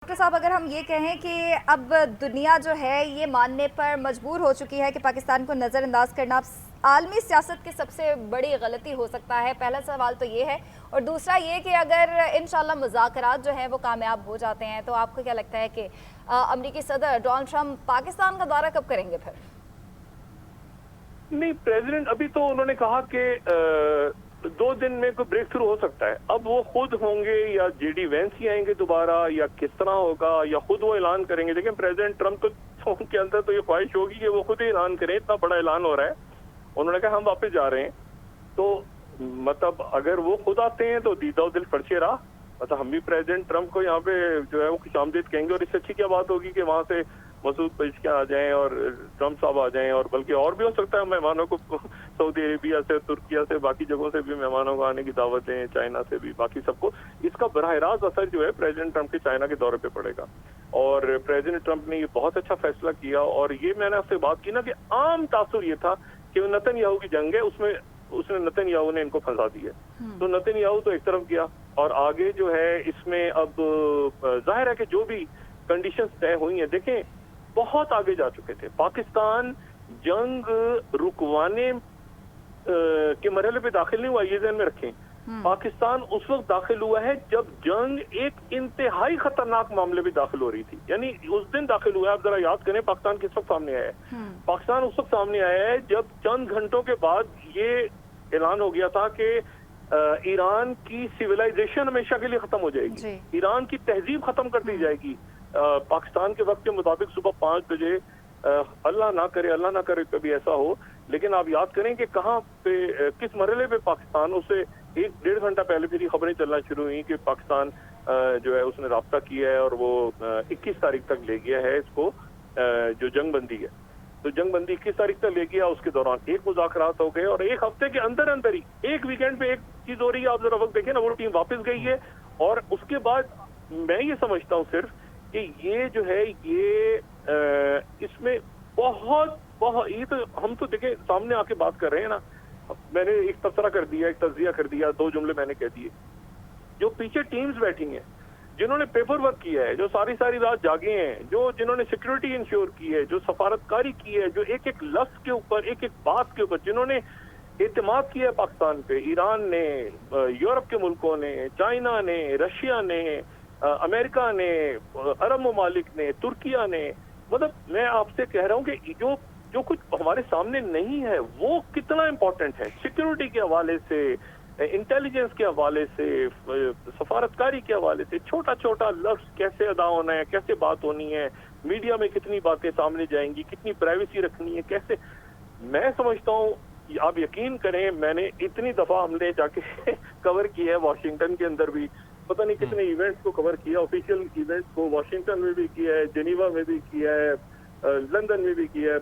Doctor صاحب، اگر ہم یہ کہیں کہ اب دنیا جو ہے یہ ماننے پر مجبور ہو چکی ہے کہ پاکستان کو نظر انداز کرنا عالمی سیاست کی سب سے بڑی غلطی ہو سکتا ہے، پہلا سوال تو یہ ہے، اور دوسرا یہ کہ اگر انشاءاللہ مذاکرات جو ہیں وہ کامیاب ہو جاتے ہیں تو آپ کو کیا لگتا ہے کہ امریکی صدر ڈونلڈ ٹرمپ پاکستان کا دورہ کب کریں گے پھر؟ نہیں، پریزیڈنٹ ابھی تو انہوں نے کہا کہ 2 دن میں کوئی بریک تھرو ہو سکتا ہے. اب وہ خود ہوں گے یا جے ڈی وینس ہی آئیں گے دوبارہ، یا کس طرح ہوگا، یا خود وہ اعلان کریں گے. لیکن پریزیڈنٹ ٹرمپ تو ان کے اندر تو یہ خواہش ہوگی کہ وہ خود ہی اعلان کریں. اتنا بڑا اعلان ہو رہا ہے، انہوں نے کہا ہم واپس جا رہے ہیں. تو مطلب اگر وہ خود آتے ہیں تو دیدہ و دل فرشے راہ. مطلب ہم بھی پریزیڈنٹ ٹرمپ کو یہاں پہ جو ہے وہ خوش آمدید کہیں گے. اور اس سے اچھی کیا بات ہوگی کہ وہاں سے مسعود پزشکیان آ جائیں اور ٹرمپ صاحب آ جائیں، اور بلکہ اور بھی ہو سکتا ہے مہمانوں کو سعودی عربیہ سے، ترکیہ سے، باقی جگہوں سے بھی مہمانوں کو آنے کی دعوت دیں، چائنا سے بھی، باقی سب کو. اس کا براہ راست اثر جو ہے پریزیڈنٹ ٹرمپ کے چائنا کے دورے پہ پڑے گا. اور پریزیڈنٹ ٹرمپ نے یہ بہت اچھا فیصلہ کیا. اور یہ میں نے آپ سے بات کی نا کہ عام تاثر یہ تھا کہ نتن یاہو کی جنگ ہے، اس نے نتن یاہو نے ان کو پھنسا دیا. تو نتن یاہو تو ایک طرف گیا، اور آگے جو ہے اس میں اب ظاہر ہے کہ جو بھی کنڈیشنز طے ہوئی ہیں، دیکھیں بہت آگے جا چکے تھے. پاکستان جنگ رکوانے کے مرحلے پہ داخل نہیں ہوا، یہ ذہن میں رکھیں. پاکستان اس وقت داخل ہوا ہے جب جنگ ایک انتہائی خطرناک معاملے پہ داخل ہو رہی تھی. یعنی اس دن داخل ہوا ہے. آپ ذرا یاد کریں پاکستان کس وقت سامنے آیا ہے. پاکستان اس وقت سامنے آیا ہے جب چند گھنٹوں کے بعد یہ اعلان ہو گیا تھا کہ ایران کی سیولائزیشن ہمیشہ کے لیے ختم ہو جائے گی، ایران کی تہذیب ختم کر دی جائے گی. پاکستان کے وقت کے مطابق صبح 5 بجے. اللہ نہ کرے کبھی ایسا ہو، لیکن آپ یاد کریں کہ کہاں پہ کس مرحلے پہ پاکستان، اسے 1-1.5 گھنٹہ پہلے پھر خبریں چلنا شروع ہوئی کہ پاکستان جو ہے اس نے رابطہ کیا ہے اور وہ 21 تاریخ تک لے گیا ہے اس کو، جو جنگ بندی ہے. تو جنگ بندی 21 تاریخ تک لے گیا. اس کے دوران ایک مذاکرات ہو گئے، اور ایک ہفتے کے اندر ہی ایک ویکینڈ پہ ایک چیز ہو رہی ہے. آپ ذرا وقت دیکھیں نا، وہ ٹیم واپس گئی ہے. اور اس کے بعد میں یہ سمجھتا ہوں صرف کہ یہ جو ہے یہ اس میں بہت یہ تو ہم تو دیکھیں سامنے آ کے بات کر رہے ہیں نا. میں نے ایک تبصرہ کر دیا، ایک تجزیہ کر دیا، 2 جملے میں نے کہہ دیے. جو پیچھے ٹیمز بیٹھی ہیں، جنہوں نے پیپر ورک کیا ہے، جو ساری رات جاگے ہیں، جنہوں نے سیکیورٹی انشور کی ہے، جو سفارتکاری کی ہے، جو ایک لفظ کے اوپر، ایک بات کے اوپر جنہوں نے اعتماد کیا ہے پاکستان پہ، ایران نے، یورپ کے ملکوں نے، چائنا نے، رشیا نے، امریکہ نے، عرب ممالک نے، ترکیہ نے. مطلب میں آپ سے کہہ رہا ہوں کہ جو کچھ ہمارے سامنے نہیں ہے وہ کتنا امپورٹنٹ ہے. سیکیورٹی کے حوالے سے، انٹیلیجنس کے حوالے سے، سفارتکاری کے حوالے سے، چھوٹا لفظ کیسے ادا ہونا ہے، کیسے بات ہونی ہے، میڈیا میں کتنی باتیں سامنے جائیں گی، کتنی پرائیویسی رکھنی ہے، کیسے. میں سمجھتا ہوں، آپ یقین کریں، میں نے اتنی دفعہ ہم نے جا کے کور کیا ہے واشنگٹن کے اندر بھی، پتہ نہیں کتنے ایونٹس کو کور کیا، آفیشیل ایونٹس کو واشنگٹن میں بھی کیا ہے، جنیوا میں بھی کیا ہے، لندن میں بھی کیا ہے،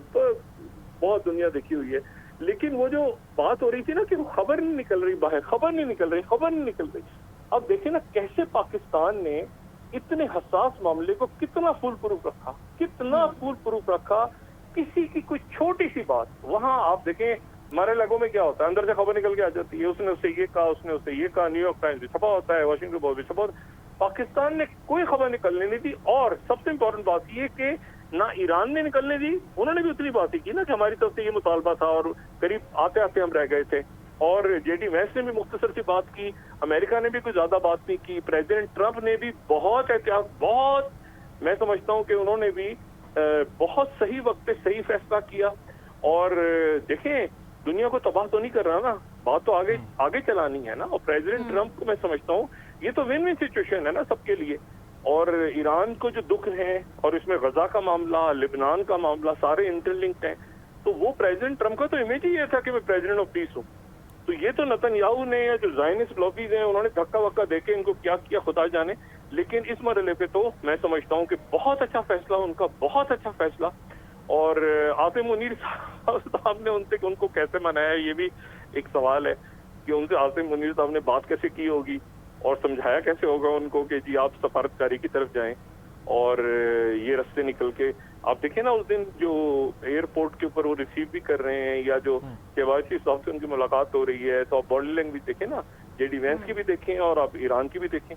بہت دنیا دیکھی ہوئی ہے. لیکن وہ جو بات ہو رہی تھی نا کہ خبر نہیں نکل رہی باہر، خبر نہیں نکل رہی. اب دیکھیں نا کیسے پاکستان نے اتنے حساس معاملے کو کتنا فول پروف رکھا. کسی کی کوئی چھوٹی سی بات وہاں آپ دیکھیں، ہمارے لگوں میں کیا ہوتا ہے، اندر سے خبر نکل کے آ جاتی ہے، اس نے اسے یہ کہا، اس نے اسے یہ کہا، نیو یارک ٹائمز بھی چھپا ہوتا ہے، واشنگٹن پوسٹ بھی چھپا ہوتا ہے. پاکستان نے کوئی خبر نکلنے نہیں دی. اور سب سے امپورٹنٹ بات یہ کہ نہ ایران نے نکلنے دی، انہوں نے بھی اتنی بات ہی کی نا کہ ہماری طرف سے یہ مطالبہ تھا، اور قریب آتے ہم رہ گئے تھے. اور جے ڈی وینس نے بھی مختصر سی بات کی، امریکہ نے بھی کوئی زیادہ بات نہیں کی، پریزیڈنٹ ٹرمپ نے بھی بہت میں سمجھتا ہوں کہ انہوں نے بھی بہت صحیح وقت پہ صحیح فیصلہ کیا. اور دیکھیں دنیا کو تباہ تو نہیں کر رہا نا، بات تو آگے چلانی ہے نا. اور پریزیڈنٹ ٹرمپ کو میں سمجھتا ہوں یہ تو ون سچویشن ہے نا سب کے لیے. اور ایران کو جو دکھ ہیں، اور اس میں غزہ کا معاملہ، لبنان کا معاملہ، سارے انٹر لنکڈ ہیں. تو وہ پریزیڈنٹ ٹرمپ کا تو امیج ہی یہ تھا کہ میں پریزیڈنٹ آف پیس ہوں. تو یہ تو نتن یاہو نے، یا جو زائنسٹ لابیز ہیں، انہوں نے دھکا وکا دے کے ان کو کیا کیا خدا جانے. لیکن اس مرحلے پہ تو میں سمجھتا ہوں کہ بہت اچھا فیصلہ ان کا، بہت اچھا فیصلہ. اور عاصم منیر صاحب نے ان کو کیسے منایا، یہ بھی ایک سوال ہے کہ ان سے عاصم منیر صاحب نے بات کیسے کی ہوگی، اور سمجھایا کیسے ہوگا ان کو کہ جی آپ سفارتکاری کی طرف جائیں. اور یہ رستے نکل کے آپ دیکھیں نا، اس دن جو ایئرپورٹ کے اوپر وہ ریسیو بھی کر رہے ہیں، یا جو KYC صاحب سے ان کی ملاقات ہو رہی ہے، تو آپ باڈی لینگویج دیکھیں نا، جے ڈی وینس کی بھی دیکھیں اور آپ ایران کی بھی دیکھیں.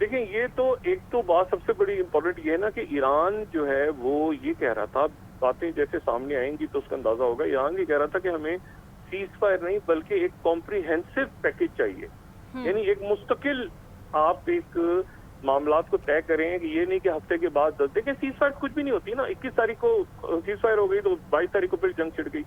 دیکھیں یہ تو ایک تو بات سب سے بڑی امپورٹنٹ یہ ہے نا کہ ایران جو ہے وہ یہ کہہ رہا تھا، باتیں جیسے سامنے آئیں گی تو اس کا اندازہ ہوگا، ایران یہ کہہ رہا تھا کہ ہمیں سیز فائر نہیں بلکہ ایک کمپریہنسو پیکج چاہیے، یعنی ایک مستقل آپ ایک معاملات کو طے کریں کہ یہ نہیں کہ ہفتے کے بعد دیکھیں سیز فائر کچھ بھی نہیں ہوتی نا، 21 تاریخ کو سیز فائر ہو گئی تو 22 تاریخ کو پھر جنگ چھڑ گئی.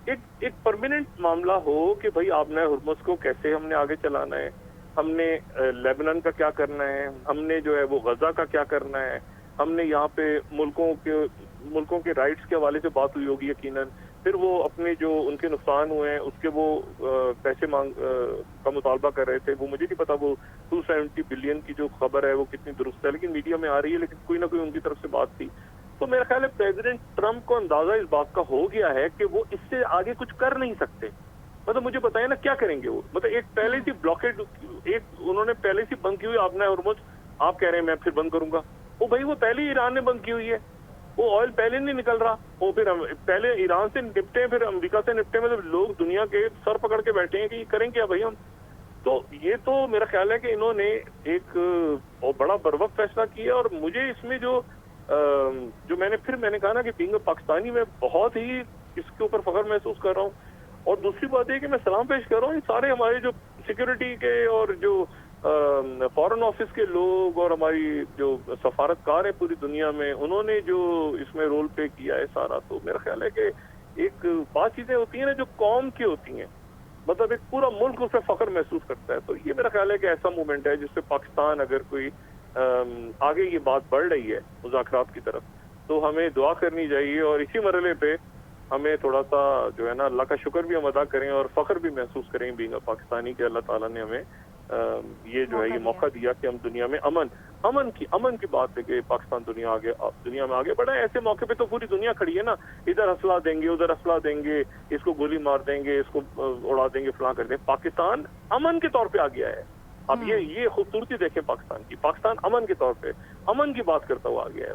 ایک پرماننٹ معاملہ ہو کہ بھائی آپ نے ہرمز کو کیسے ہم نے آگے چلانا ہے، ہم نے لیبنان کا کیا کرنا ہے، ہم نے جو ہے وہ غزہ کا کیا کرنا ہے، ہم نے یہاں پہ ملکوں کے رائٹس کے حوالے سے بات ہوئی ہوگی یقیناً، پھر وہ اپنے جو ان کے نقصان ہوئے ہیں اس کے وہ پیسے کا مطالبہ کر رہے تھے. وہ مجھے نہیں پتا وہ 270 بلین کی جو خبر ہے وہ کتنی درست ہے، لیکن میڈیا میں آ رہی ہے، لیکن کوئی نہ کوئی ان کی طرف سے بات تھی. تو میرا خیال ہے پریزیڈنٹ ٹرمپ کو اندازہ اس بات کا ہو گیا ہے کہ وہ اس سے آگے کچھ کر نہیں سکتے. مطلب مجھے بتائیں نا کیا کریں گے وہ، مطلب ایک پہلے سی بلاکیڈ انہوں نے پہلے سی بند کی ہوئی، آپ نے ہرمز آپ کہہ رہے ہیں میں پھر بند کروں گا. وہ بھائی وہ پہلے ہی ایران نے بند کی ہوئی ہے، وہ آئل پہلے نہیں نکل رہا، وہ پھر پہلے ایران سے نپٹے پھر امریکہ سے نپٹے، مطلب لوگ دنیا کے سر پکڑ کے بیٹھے ہیں کہ یہ کریں کیا بھائی ہم. تو یہ تو میرا خیال ہے کہ انہوں نے ایک بڑا بروقت فیصلہ کیا. اور مجھے اس میں جو میں نے کہا نا کہ بینگ پاکستانی میں بہت ہی اس کے اوپر فخر محسوس کر رہا ہوں. اور دوسری بات یہ کہ میں سلام پیش کر رہا ہوں سارے ہمارے جو سیکورٹی کے اور جو فارن آفس کے لوگ اور ہماری جو سفارتکار ہیں پوری دنیا میں، انہوں نے جو اس میں رول پلے کیا ہے سارا. تو میرا خیال ہے کہ ایک بات چیزیں ہوتی ہیں نا جو قوم کی ہوتی ہیں، مطلب ایک پورا ملک اس سے فخر محسوس کرتا ہے. تو یہ میرا خیال ہے کہ ایسا موومنٹ ہے جس سے پاکستان اگر کوئی آگے یہ بات بڑھ رہی ہے مذاکرات کی طرف، تو ہمیں دعا کرنی چاہیے. اور اسی مرحلے پہ ہمیں تھوڑا سا جو ہے نا اللہ کا شکر بھی ہم ادا کریں اور فخر بھی محسوس کریں بینگ پاکستانی کہ اللہ تعالیٰ نے ہمیں یہ جو ہے یہ موقع دیا کہ ہم دنیا میں امن کی بات ہے کہ پاکستان دنیا میں آگے بڑھا ہے. ایسے موقع پہ تو پوری دنیا کھڑی ہے نا، ادھر اسلحہ دیں گے ادھر اسلحہ دیں گے، اس کو گولی مار دیں گے، اس کو اڑا دیں گے، فلاں کر دیں گے. پاکستان امن کے طور پہ آ گیا ہے. اب یہ خوبصورتی دیکھیں پاکستان کی، پاکستان امن کے طور پہ امن کی بات کرتا ہوا آ گیا ہے.